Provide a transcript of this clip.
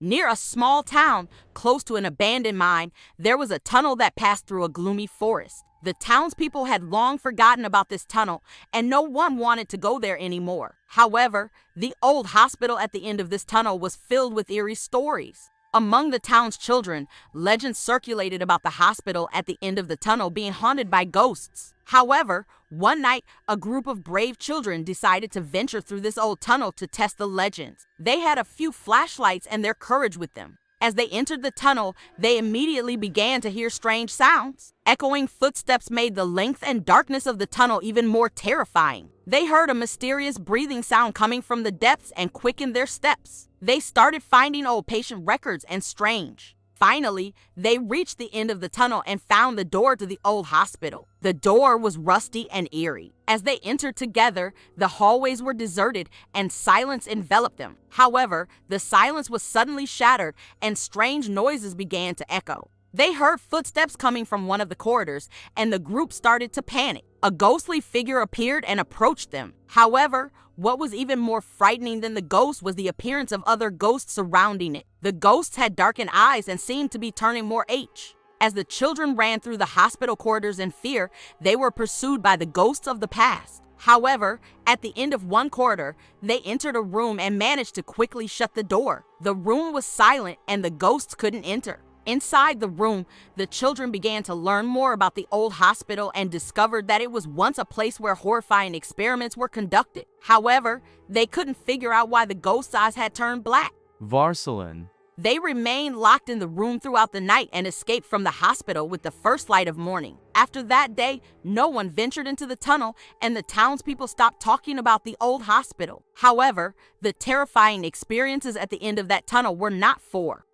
Near a small town close to an abandoned mine, there was a tunnel that passed through a gloomy forest. The townspeople had long forgotten about this tunnel, and no one wanted to go there anymore. However, the old hospital at the end of this tunnel was filled with eerie stories. Among the town's children, legends circulated about the hospital at the end of the tunnel being haunted by ghosts. However, one night, a group of brave children decided to venture through this old tunnel to test the legends. They had a few flashlights and their courage with them. As they entered the tunnel, they immediately began to hear strange sounds. Echoing footsteps made the length and darkness of the tunnel even more terrifying. They heard a mysterious breathing sound coming from the depths and quickened their steps. They started finding old patient records and strange. Finally, they reached the end of the tunnel and found the door to the old hospital. The door was rusty and eerie. As they entered together, the hallways were deserted and silence enveloped them. However, the silence was suddenly shattered and strange noises began to echo. They heard footsteps coming from one of the corridors, and the group started to panic. A ghostly figure appeared and approached them. However, what was even more frightening than the ghost was the appearance of other ghosts surrounding it. The ghosts had darkened eyes and seemed to be turning more H. As the children ran through the hospital corridors in fear, they were pursued by the ghosts of the past. However, at the end of one corridor, they entered a room and managed to quickly shut the door. The room was silent and the ghosts couldn't enter. Inside the room, the children began to learn more about the old hospital and discovered that it was once a place where horrifying experiments were conducted. However, they couldn't figure out why the ghost eyes had turned black. Varsalin. They remained locked in the room throughout the night and escaped from the hospital with the first light of morning. After that day, no one ventured into the tunnel and the townspeople stopped talking about the old hospital. However, the terrifying experiences at the end of that tunnel were not for